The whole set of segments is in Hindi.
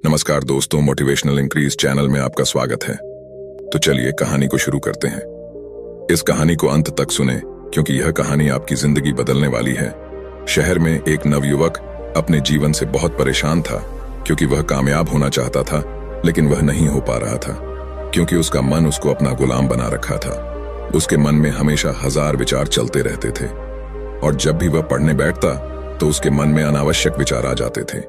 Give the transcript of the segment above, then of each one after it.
नमस्कार दोस्तों, मोटिवेशनल इंक्रीज चैनल में आपका स्वागत है। तो चलिए कहानी को शुरू करते हैं। इस कहानी को अंत तक सुने क्योंकि यह कहानी आपकी जिंदगी बदलने वाली है। शहर में एक नवयुवक अपने जीवन से बहुत परेशान था क्योंकि वह कामयाब होना चाहता था, लेकिन वह नहीं हो पा रहा था क्योंकि उसका मन उसको अपना गुलाम बना रखा था। उसके मन में हमेशा हजार विचार चलते रहते थे और जब भी वह पढ़ने बैठता तो उसके मन में अनावश्यक विचार आ जाते थे।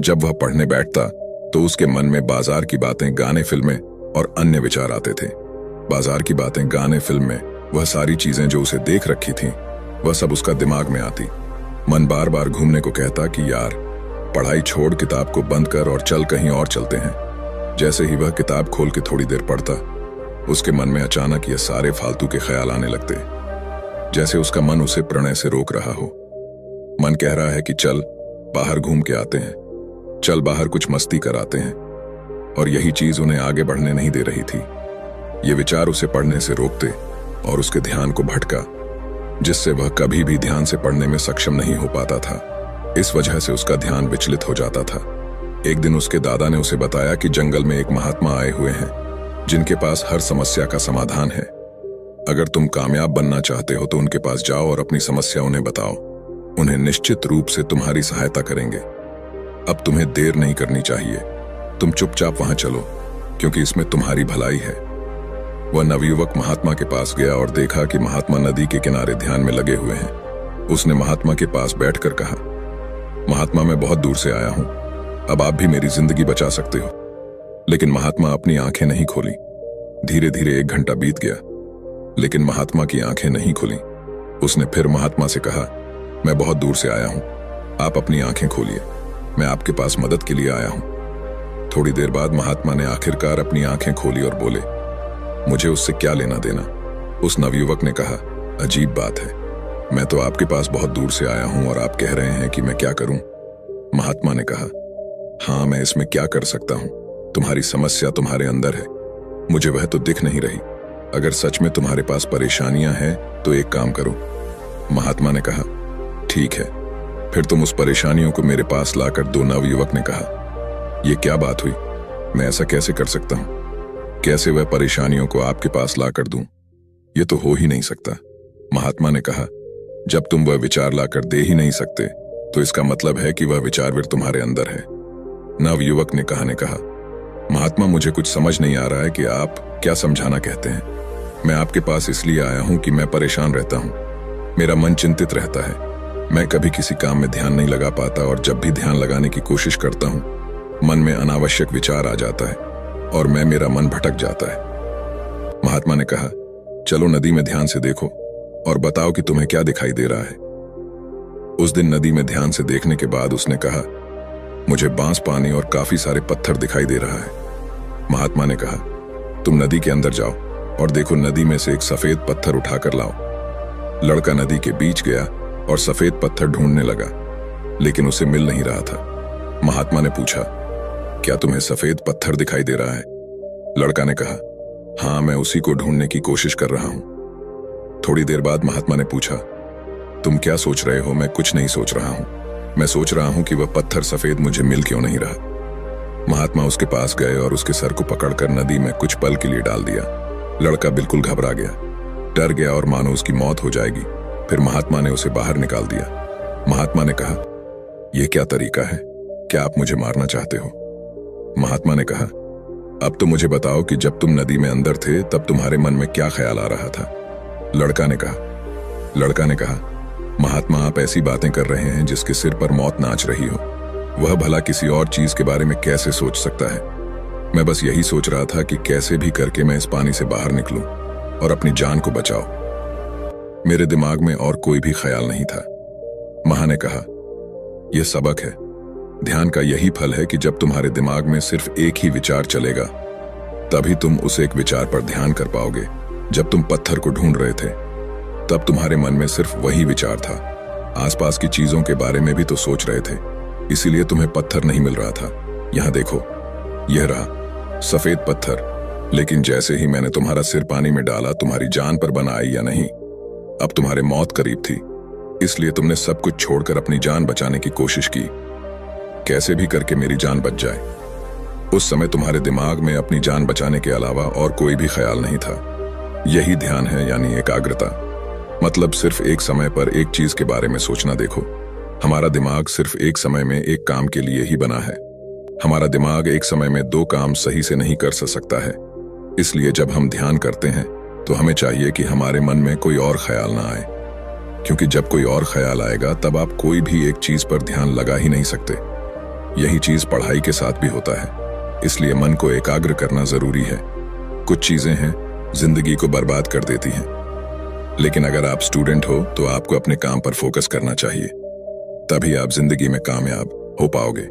जब वह पढ़ने बैठता तो उसके मन में बाजार की बातें, गाने, फिल्में और अन्य विचार आते थे। बाजार की बातें, गाने, फिल्में, वह सारी चीजें जो उसे देख रखी थीं, वह सब उसका दिमाग में आती। मन बार बार घूमने को कहता कि यार, पढ़ाई छोड़, किताब को बंद कर और चल, कहीं और चलते हैं। जैसे ही वह किताब खोल के थोड़ी देर पढ़ता, उसके मन में अचानक ये सारे फालतू के ख्याल आने लगते, जैसे उसका मन उसे प्रणय से रोक रहा हो। मन कह रहा है कि चल बाहर घूम के आते हैं, चल बाहर कुछ मस्ती कराते हैं, और यही चीज उन्हें आगे बढ़ने नहीं दे रही थी। ये विचार उसे पढ़ने से रोकते और उसके ध्यान को भटका, जिससे वह कभी भी ध्यान से पढ़ने में सक्षम नहीं हो पाता था। इस वजह से उसका ध्यान विचलित हो जाता था। एक दिन उसके दादा ने उसे बताया कि जंगल में एक महात्मा आए हुए हैं जिनके पास हर समस्या का समाधान है। अगर तुम कामयाब बनना चाहते हो तो उनके पास जाओ और अपनी समस्या उन्हें बताओ। उन्हें निश्चित रूप से तुम्हारी सहायता करेंगे। अब तुम्हें देर नहीं करनी चाहिए, तुम चुपचाप वहां चलो क्योंकि इसमें तुम्हारी भलाई है। वह नवयुवक महात्मा के पास गया और देखा कि महात्मा नदी के किनारे ध्यान में लगे हुए हैं। उसने महात्मा के पास बैठकर कहा, महात्मा, मैं बहुत दूर से आया हूं, अब आप भी मेरी जिंदगी बचा सकते हो। लेकिन महात्मा अपनी आंखें नहीं खोली। धीरे धीरे 1 घंटा बीत गया, लेकिन महात्मा की आंखें नहीं खुली। उसने फिर महात्मा से कहा, मैं बहुत दूर से आया हूं, आप अपनी आंखें खोलिए, मैं आपके पास मदद के लिए आया हूं। थोड़ी देर बाद महात्मा ने आखिरकार अपनी आंखें खोली और बोले, मुझे उससे क्या लेना देना। उस नवयुवक ने कहा, अजीब बात है, मैं तो आपके पास बहुत दूर से आया हूं और आप कह रहे हैं कि मैं क्या करूं। महात्मा ने कहा, हाँ, मैं इसमें क्या कर सकता हूं, तुम्हारी समस्या तुम्हारे अंदर है, मुझे वह तो दिख नहीं रही। अगर सच में तुम्हारे पास परेशानियां हैं तो एक काम करो। महात्मा ने कहा, ठीक है, फिर तुम उस परेशानियों को मेरे पास लाकर दो। नवयुवक ने कहा, यह क्या बात हुई, मैं ऐसा कैसे कर सकता हूं, कैसे वह परेशानियों को आपके पास लाकर दूं, यह तो हो ही नहीं सकता। महात्मा ने कहा, जब तुम वह विचार लाकर दे ही नहीं सकते तो इसका मतलब है कि वह विचार फिर तुम्हारे अंदर है। नवयुवक ने कहा, महात्मा, मुझे कुछ समझ नहीं आ रहा है कि आप क्या समझाना कहते हैं। मैं आपके पास इसलिए आया हूं कि मैं परेशान रहता हूं, मेरा मन चिंतित रहता है, मैं कभी किसी काम में ध्यान नहीं लगा पाता और जब भी ध्यान लगाने की कोशिश करता हूं मन में अनावश्यक विचार आ जाता है और मेरा मन भटक जाता है। महात्मा ने कहा, चलो नदी में ध्यान से देखो और बताओ कि तुम्हें क्या दिखाई दे रहा है। उस दिन नदी में ध्यान से देखने के बाद उसने कहा, मुझे बांस, पानी और काफी सारे पत्थर दिखाई दे रहा है। महात्मा ने कहा, तुम नदी के अंदर जाओ और देखो, नदी में से एक सफेद पत्थर उठाकर लाओ। लड़का नदी के बीच गया और सफेद पत्थर ढूंढने लगा, लेकिन उसे मिल नहीं रहा था। महात्मा ने पूछा, क्या तुम्हें सफेद पत्थर दिखाई दे रहा है? लड़का ने कहा, हाँ, मैं उसी को ढूंढने की कोशिश कर रहा हूं। थोड़ी देर बाद महात्मा ने पूछा, तुम क्या सोच रहे हो? मैं कुछ नहीं सोच रहा हूं, मैं सोच रहा हूं कि वह पत्थर सफेद मुझे मिल क्यों नहीं रहा। महात्मा उसके पास गए और उसके सर को पकड़कर नदी में कुछ पल के लिए डाल दिया। लड़का बिल्कुल घबरा गया, डर गया और मानो उसकी मौत हो जाएगी। फिर महात्मा ने उसे बाहर निकाल दिया। महात्मा ने कहा, यह क्या तरीका है, क्या आप मुझे मारना चाहते हो? महात्मा ने कहा, अब तो मुझे बताओ कि जब तुम नदी में अंदर थे तब तुम्हारे मन में क्या ख्याल आ रहा था। लड़का ने कहा, महात्मा, आप ऐसी बातें कर रहे हैं जिसके सिर पर मौत नाच रही हो, वह भला किसी और चीज के बारे में कैसे सोच सकता है। मैं बस यही सोच रहा था कि कैसे भी करके मैं इस पानी से बाहर निकलूं और अपनी जान को बचाओ। मेरे दिमाग में और कोई भी ख्याल नहीं था। महा ने कहा, यह सबक है, ध्यान का यही फल है कि जब तुम्हारे दिमाग में सिर्फ एक ही विचार चलेगा तभी तुम उस एक विचार पर ध्यान कर पाओगे। जब तुम पत्थर को ढूंढ रहे थे तब तुम्हारे मन में सिर्फ वही विचार था, आसपास की चीजों के बारे में भी तो सोच रहे थे, इसीलिए तुम्हें पत्थर नहीं मिल रहा था। यहां देखो, यह रहा सफेद पत्थर, लेकिन जैसे ही मैंने तुम्हारा सिर पानी में डाला, तुम्हारी जान पर बन आई या नहीं, अब तुम्हारे मौत करीब थी, इसलिए तुमने सब कुछ छोड़कर अपनी जान बचाने की कोशिश की। कैसे भी करके मेरी जान बच जाए। उस समय तुम्हारे दिमाग में अपनी जान बचाने के अलावा और कोई भी ख्याल नहीं था। यही ध्यान है, यानी एकाग्रता। मतलब सिर्फ एक समय पर एक चीज के बारे में सोचना। देखो, हमारा दिमाग सिर्फ एक समय में एक काम के लिए ही बना है। हमारा दिमाग एक समय में दो काम सही से नहीं कर सकता है। इसलिए जब हम ध्यान करते हैं तो हमें चाहिए कि हमारे मन में कोई और ख्याल ना आए, क्योंकि जब कोई और ख्याल आएगा तब आप कोई भी एक चीज पर ध्यान लगा ही नहीं सकते। यही चीज पढ़ाई के साथ भी होता है। इसलिए मन को एकाग्र करना जरूरी है। कुछ चीजें हैं जिंदगी को बर्बाद कर देती हैं, लेकिन अगर आप स्टूडेंट हो तो आपको अपने काम पर फोकस करना चाहिए, तभी आप जिंदगी में कामयाब हो पाओगे।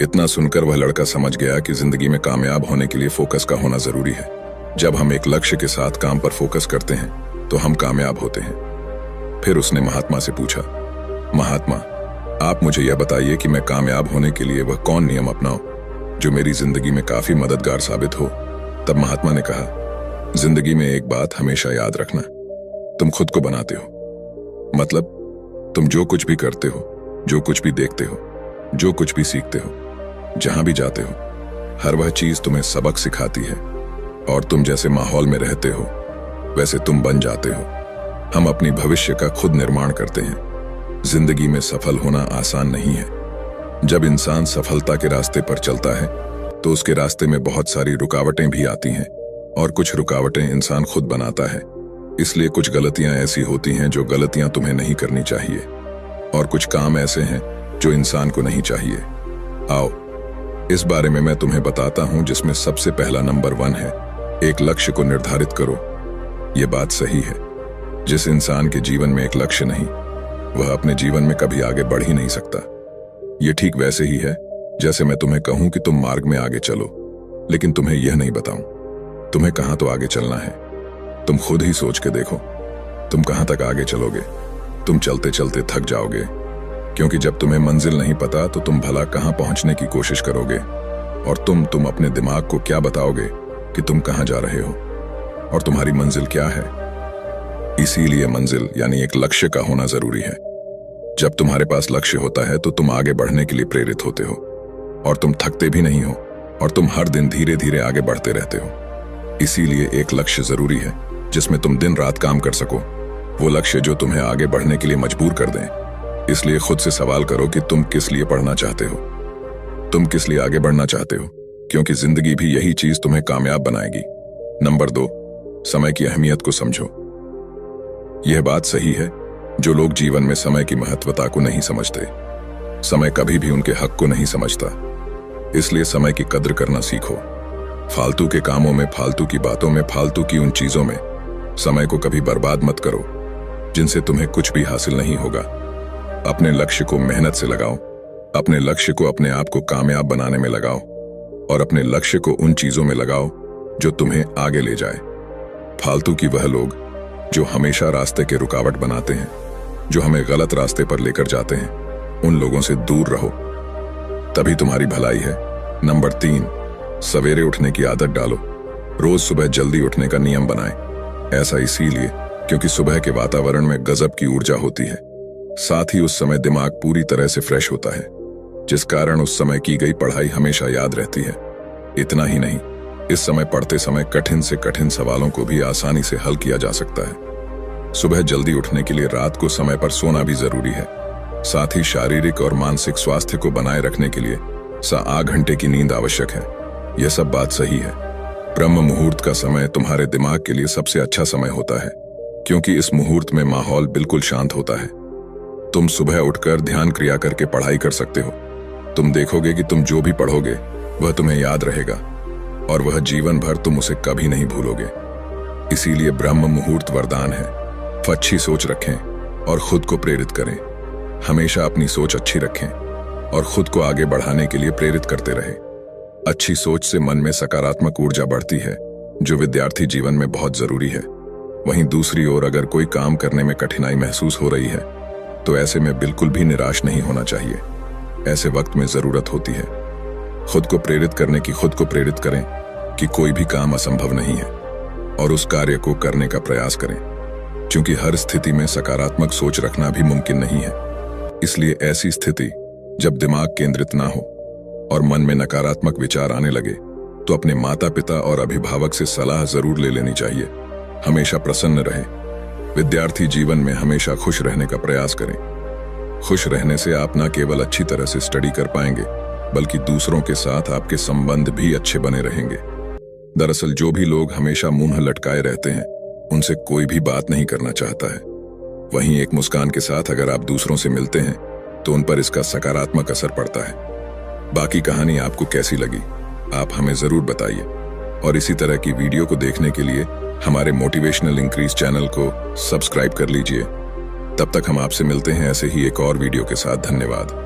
इतना सुनकर वह लड़का समझ गया कि जिंदगी में कामयाब होने के लिए फोकस का होना जरूरी है। जब हम एक लक्ष्य के साथ काम पर फोकस करते हैं तो हम कामयाब होते हैं। फिर उसने महात्मा से पूछा, महात्मा, आप मुझे यह बताइए कि मैं कामयाब होने के लिए वह कौन नियम अपनाऊं जो मेरी जिंदगी में काफी मददगार साबित हो। तब महात्मा ने कहा, जिंदगी में एक बात हमेशा याद रखना, तुम खुद को बनाते हो। मतलब तुम जो कुछ भी करते हो, जो कुछ भी देखते हो, जो कुछ भी सीखते हो, जहां भी जाते हो, हर वह चीज तुम्हें सबक सिखाती है और तुम जैसे माहौल में रहते हो वैसे तुम बन जाते हो। हम अपनी भविष्य का खुद निर्माण करते हैं। जिंदगी में सफल होना आसान नहीं है। जब इंसान सफलता के रास्ते पर चलता है तो उसके रास्ते में बहुत सारी रुकावटें भी आती हैं और कुछ रुकावटें इंसान खुद बनाता है। इसलिए कुछ गलतियां ऐसी होती हैं जो गलतियां तुम्हें नहीं करनी चाहिए, और कुछ काम ऐसे हैं जो इंसान को नहीं चाहिए। आओ, इस बारे में मैं तुम्हें बताता हूं, जिसमें सबसे पहला नंबर 1 है, एक लक्ष्य को निर्धारित करो। यह बात सही है। जिस इंसान के जीवन में एक लक्ष्य नहीं, वह अपने जीवन में कभी आगे बढ़ ही नहीं सकता। यह ठीक वैसे ही है जैसे मैं तुम्हें कहूं कि तुम मार्ग में आगे चलो, लेकिन तुम्हें यह नहीं बताऊं तुम्हें कहां तो आगे चलना है। तुम खुद ही सोच के देखो, तुम कहां तक आगे चलोगे। तुम चलते चलते थक जाओगे, क्योंकि जब तुम्हें मंजिल नहीं पता तो तुम भला कहां पहुंचने की कोशिश करोगे। और तुम अपने दिमाग को क्या बताओगे कि तुम कहां जा रहे हो और तुम्हारी मंजिल क्या है। इसीलिए मंजिल यानी एक लक्ष्य का होना जरूरी है। जब तुम्हारे पास लक्ष्य होता है तो तुम आगे बढ़ने के लिए प्रेरित होते हो और तुम थकते भी नहीं हो, और तुम हर दिन धीरे धीरे आगे बढ़ते रहते हो। इसीलिए एक लक्ष्य जरूरी है जिसमें तुम दिन रात काम कर सको। वो लक्ष्य जो तुम्हें आगे बढ़ने के लिए मजबूर कर दें। इसलिए खुद से सवाल करो कि तुम किस लिए पढ़ना चाहते हो, तुम किस लिए आगे बढ़ना चाहते हो, क्योंकि जिंदगी भी यही चीज तुम्हें कामयाब बनाएगी। नंबर 2, समय की अहमियत को समझो। यह बात सही है, जो लोग जीवन में समय की महत्वता को नहीं समझते, समय कभी भी उनके हक को नहीं समझता। इसलिए समय की कद्र करना सीखो। फालतू के कामों में, फालतू की बातों में, फालतू की उन चीजों में समय को कभी बर्बाद मत करो जिनसे तुम्हें कुछ भी हासिल नहीं होगा। अपने लक्ष्य को मेहनत से लगाओ, अपने लक्ष्य को अपने आप को कामयाब बनाने में लगाओ, और अपने लक्ष्य को उन चीजों में लगाओ जो तुम्हें आगे ले जाए। फालतू की वह लोग जो हमेशा रास्ते के रुकावट बनाते हैं, जो हमें गलत रास्ते पर लेकर जाते हैं, उन लोगों से दूर रहो, तभी तुम्हारी भलाई है। नंबर 3, सवेरे उठने की आदत डालो। रोज सुबह जल्दी उठने का नियम बनाएं। ऐसा इसीलिए क्योंकि सुबह के वातावरण में गजब की ऊर्जा होती है। साथ ही उस समय दिमाग पूरी तरह से फ्रेश होता है, जिस कारण उस समय की गई पढ़ाई हमेशा याद रहती है। इतना ही नहीं, इस समय पढ़ते समय कठिन से कठिन सवालों को भी आसानी से हल किया जा सकता है। सुबह जल्दी उठने के लिए रात को समय पर सोना भी जरूरी है। साथ ही शारीरिक और मानसिक स्वास्थ्य को बनाए रखने के लिए 8 घंटे की नींद आवश्यक है। यह सब बात सही है। ब्रह्म मुहूर्त का समय तुम्हारे दिमाग के लिए सबसे अच्छा समय होता है, क्योंकि इस मुहूर्त में माहौल बिल्कुल शांत होता है। तुम सुबह उठकर ध्यान क्रिया करके पढ़ाई कर सकते हो। तुम देखोगे कि तुम जो भी पढ़ोगे वह तुम्हें याद रहेगा, और वह जीवन भर तुम उसे कभी नहीं भूलोगे। इसीलिए ब्रह्म मुहूर्त वरदान है। अच्छी सोच रखें और खुद को प्रेरित करें। हमेशा अपनी सोच अच्छी रखें और खुद को आगे बढ़ाने के लिए प्रेरित करते रहें। अच्छी सोच से मन में सकारात्मक ऊर्जा बढ़ती है, जो विद्यार्थी जीवन में बहुत जरूरी है। वहीं दूसरी ओर अगर कोई काम करने में कठिनाई महसूस हो रही है तो ऐसे में बिल्कुल भी निराश नहीं होना चाहिए। ऐसे वक्त में जरूरत होती है खुद को प्रेरित करने की। खुद को प्रेरित करें कि कोई भी काम असंभव नहीं है और उस कार्य को करने का प्रयास करें, क्योंकि हर स्थिति में सकारात्मक सोच रखना भी मुमकिन नहीं है। इसलिए ऐसी स्थिति जब दिमाग केंद्रित ना हो और मन में नकारात्मक विचार आने लगे तो अपने माता पिता और अभिभावक से सलाह जरूर ले लेनी चाहिए। हमेशा प्रसन्न रहें। विद्यार्थी जीवन में हमेशा खुश रहने का प्रयास करें। खुश रहने से आप न केवल अच्छी तरह से स्टडी कर पाएंगे बल्कि दूसरों के साथ आपके संबंध भी अच्छे बने रहेंगे। दरअसल जो भी लोग हमेशा मुंह लटकाए रहते हैं उनसे कोई भी बात नहीं करना चाहता है। वहीं एक मुस्कान के साथ अगर आप दूसरों से मिलते हैं तो उन पर इसका सकारात्मक असर पड़ता है। बाकी कहानी आपको कैसी लगी आप हमें जरूर बताइए और इसी तरह की वीडियो को देखने के लिए हमारे मोटिवेशनल इंक्रीज चैनल को सब्सक्राइब कर लीजिए। तब तक हम आपसे मिलते हैं ऐसे ही एक और वीडियो के साथ। धन्यवाद।